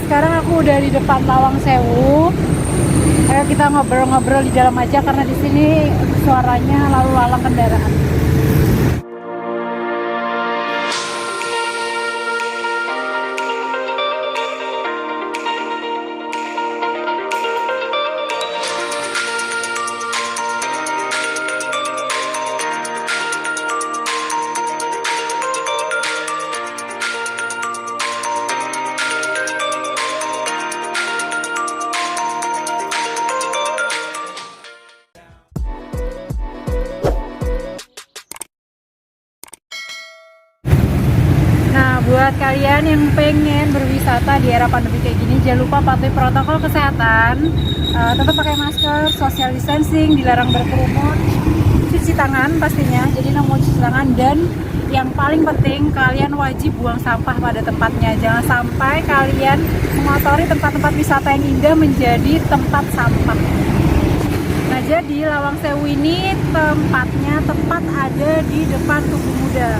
sekarang aku udah di depan Lawang Sewu. Ayo kita ngobrol-ngobrol di dalam aja karena di sini suaranya lalu lalang kendaraan. Buat kalian yang pengen berwisata di era pandemi kayak gini, jangan lupa patuhi protokol kesehatan, tetap pakai masker, social distancing, dilarang berkerumun, cuci tangan pastinya, jadi mau cuci tangan, dan yang paling penting kalian wajib buang sampah pada tempatnya. Jangan sampai kalian mengotori tempat-tempat wisata yang indah menjadi tempat sampah. Nah, jadi Lawang Sewu ini tempatnya tepat ada di depan Tugu Muda.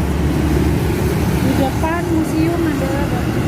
Di depan Museum Mandala Batu.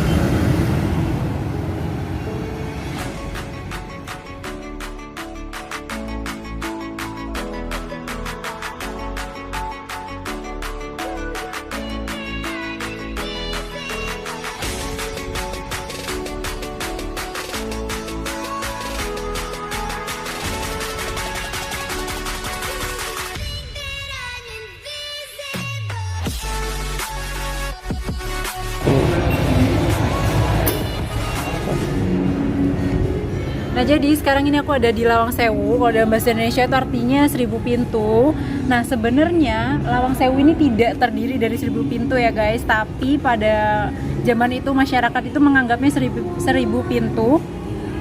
Nah, jadi sekarang ini aku ada di Lawang Sewu. Kalau dalam bahasa Indonesia itu artinya 1000 pintu. Nah, sebenarnya Lawang Sewu ini tidak terdiri dari 1000 pintu ya guys, tapi pada zaman itu masyarakat itu menganggapnya 1000 pintu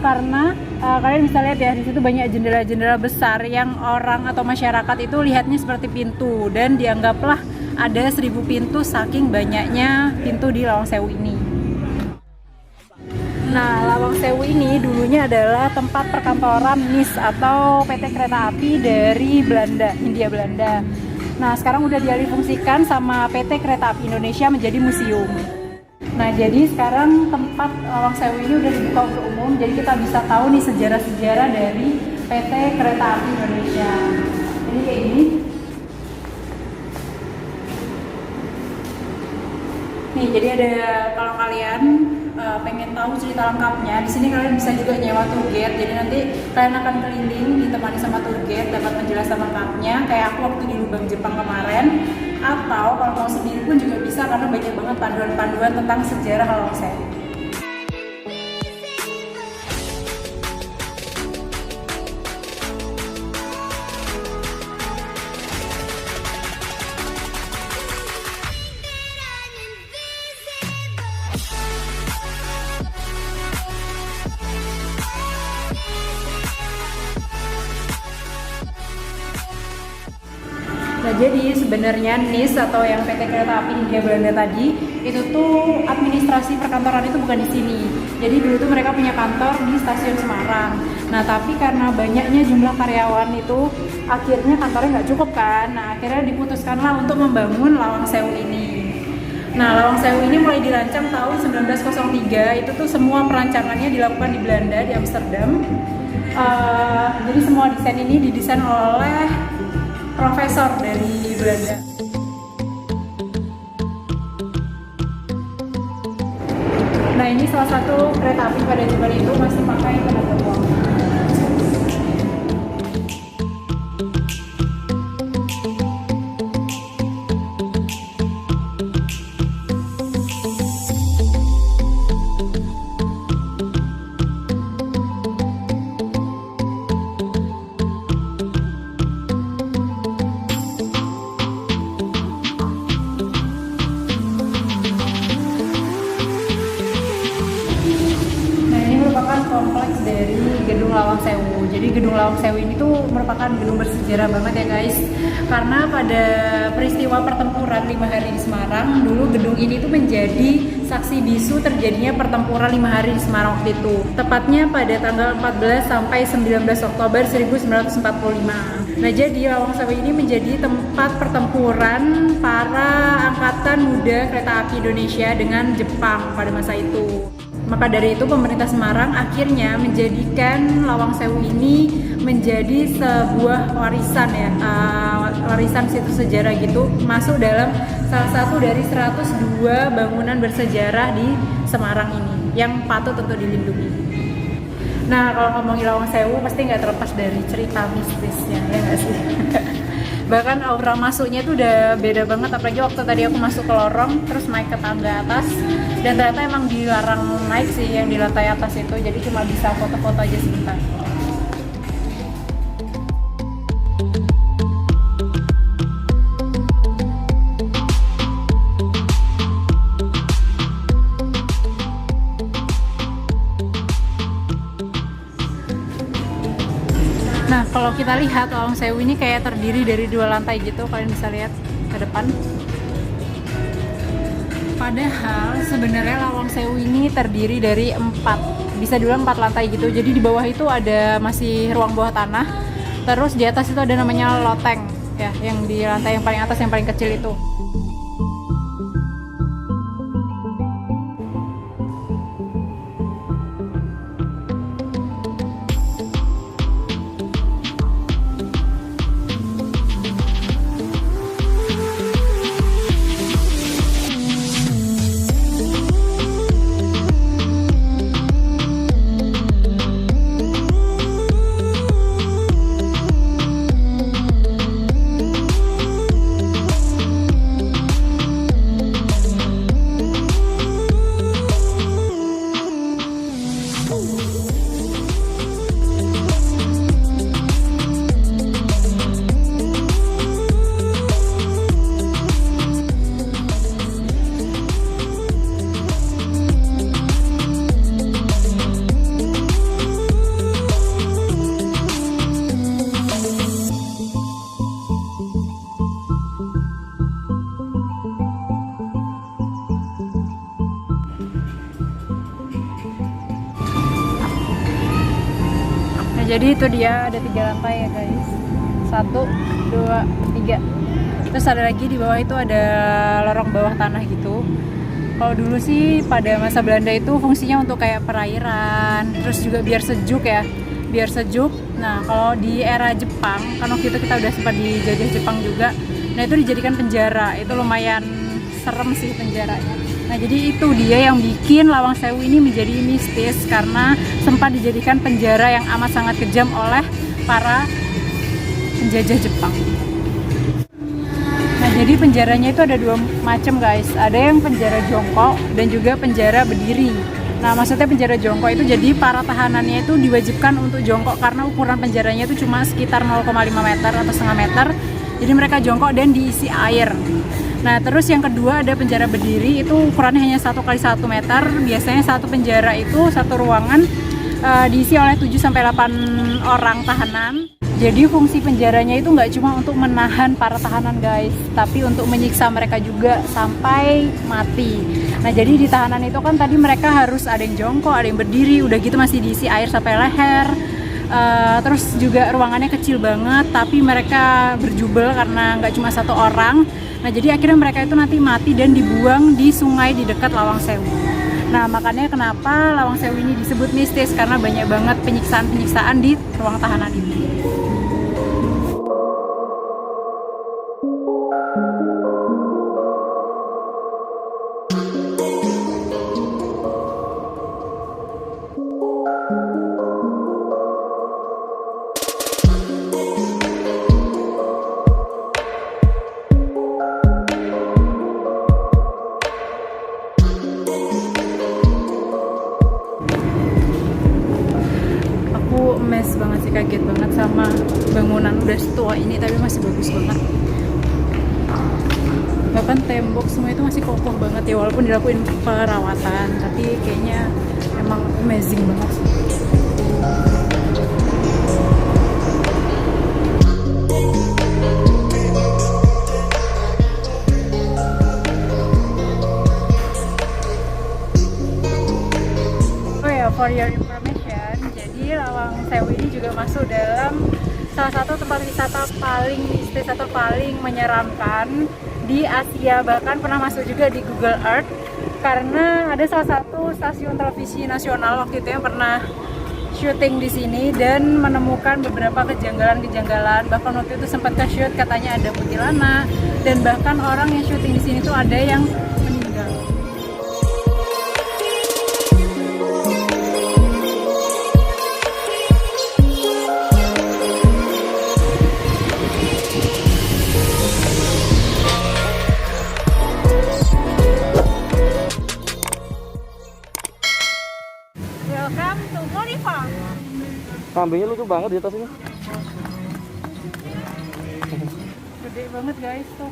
karena kalian bisa lihat ya, di situ banyak jendela-jendela besar yang orang atau masyarakat itu lihatnya seperti pintu, dan dianggaplah ada 1000 pintu saking banyaknya pintu di Lawang Sewu ini. Nah, Lawang Sewu ini dulunya adalah tempat perkantoran NIS atau PT Kereta Api dari Belanda, Hindia Belanda. Nah, sekarang udah dialihfungsikan sama PT Kereta Api Indonesia menjadi museum. Nah, jadi sekarang tempat Lawang Sewu ini udah dibuka untuk umum, jadi kita bisa tahu nih sejarah-sejarah dari PT Kereta Api Indonesia. Jadi kayak ini. Nih, jadi ada, kalau kalian pengen tahu cerita lengkapnya, di sini kalian bisa juga nyewa tour guide. Jadi nanti kalian akan keliling ditemani sama tour guide, dapat penjelasan lengkapnya kayak aku waktu di Lubang Jepang kemarin. Atau kalau mau sendiri pun juga bisa, karena banyak banget panduan-panduan tentang sejarah Lawang Sewu. Nah, jadi sebenarnya NIS atau yang PT Kereta Api Hindia Belanda tadi itu tuh administrasi perkantoran itu bukan di sini. Jadi dulu tuh mereka punya kantor di Stasiun Semarang. Nah, tapi karena banyaknya jumlah karyawan itu akhirnya kantornya nggak cukup kan. Nah, akhirnya diputuskanlah untuk membangun Lawang Sewu ini. Nah, Lawang Sewu ini mulai dirancang tahun 1903. Itu tuh semua perancangannya dilakukan di Belanda, di Amsterdam. Jadi semua desain ini didesain oleh profesor dari Belanda. Nah, ini salah satu kereta api pada zaman itu masih pakai tenaga uap. Kompleks dari Gedung Lawang Sewu. Jadi Gedung Lawang Sewu ini tuh merupakan gedung bersejarah banget ya guys, karena pada peristiwa pertempuran 5 hari di Semarang, dulu gedung ini tuh menjadi saksi bisu terjadinya pertempuran 5 hari di Semarang waktu itu, tepatnya pada tanggal 14 sampai 19 Oktober 1945. Nah, jadi Lawang Sewu ini menjadi tempat pertempuran para angkatan muda kereta api Indonesia dengan Jepang pada masa itu. Maka dari itu pemerintah Semarang akhirnya menjadikan Lawang Sewu ini menjadi sebuah warisan ya, warisan situs sejarah gitu, masuk dalam salah satu dari 102 bangunan bersejarah di Semarang ini yang patut untuk dilindungi. Nah, kalau ngomongin Lawang Sewu pasti nggak terlepas dari cerita mistisnya, ya nggak sih? Bahkan aura masuknya itu udah beda banget, apalagi waktu tadi aku masuk ke lorong terus naik ke tangga atas, dan ternyata emang dilarang naik sih yang di lantai atas itu, jadi cuma bisa foto-foto aja sebentar. Nah, kalau kita lihat Lawang Sewu ini kayak terdiri dari 2 lantai gitu, kalian bisa lihat ke depan. Padahal sebenarnya Lawang Sewu ini terdiri dari 4, bisa dibilang 4 lantai gitu. Jadi di bawah itu ada masih ruang bawah tanah. Terus di atas itu ada namanya loteng ya, yang di lantai yang paling atas yang paling kecil itu. Jadi itu dia, ada 3 lantai ya guys, 1, 2, 3. Terus ada lagi di bawah itu ada lorong bawah tanah gitu. Kalau dulu sih pada masa Belanda itu fungsinya untuk kayak perairan, terus juga biar sejuk ya, biar sejuk. Nah kalau di era Jepang, kan waktu itu kita udah sempat dijajah Jepang juga, nah itu dijadikan penjara, itu lumayan serem sih penjaranya. Nah jadi itu dia yang bikin Lawang Sewu ini menjadi mistis, karena sempat dijadikan penjara yang amat sangat kejam oleh para penjajah Jepang. Nah jadi penjaranya itu ada 2 macam guys, ada yang penjara jongkok dan juga penjara berdiri. Nah maksudnya penjara jongkok itu jadi para tahanannya itu diwajibkan untuk jongkok, karena ukuran penjaranya itu cuma sekitar 0,5 meter atau setengah meter, jadi mereka jongkok dan diisi air. Nah terus yang kedua ada penjara berdiri, itu ukurannya hanya 1 kali 1 meter. Biasanya satu penjara itu, satu ruangan diisi oleh 7-8 orang tahanan. Jadi fungsi penjaranya itu nggak cuma untuk menahan para tahanan guys, tapi untuk menyiksa mereka juga sampai mati. Nah jadi di tahanan itu kan tadi mereka harus ada yang jongkok, ada yang berdiri, udah gitu masih diisi air sampai leher. Terus juga ruangannya kecil banget, tapi mereka berjubel karena nggak cuma 1 orang. Nah jadi akhirnya mereka itu nanti mati dan dibuang di sungai di dekat Lawang Sewu. Nah makanya kenapa Lawang Sewu ini disebut mistis, karena banyak banget penyiksaan-penyiksaan di ruang tahanan ini. Amazed banget sih, kaget banget sama bangunan udah setua ini tapi masih bagus banget. Bahkan tembok semua itu masih kokoh banget ya, walaupun dilakuin perawatan, tapi kayaknya emang amazing banget sih. Oh ya, for your information, jadi Lawang Sewu ini juga masuk dalam salah satu tempat wisata paling mistis atau paling menyeramkan di Asia, bahkan pernah masuk juga di Google Earth. karena ada salah satu stasiun televisi nasional waktu itu yang pernah syuting di sini dan menemukan beberapa kejanggalan-kejanggalan. Bahkan waktu itu sempat ke-shoot katanya ada kuntilanak dan bahkan orang yang syuting di sini tuh ada yang meninggal. Welcome to Monifa. Kambingnya lucu banget di atas ini. Gede banget guys tuh.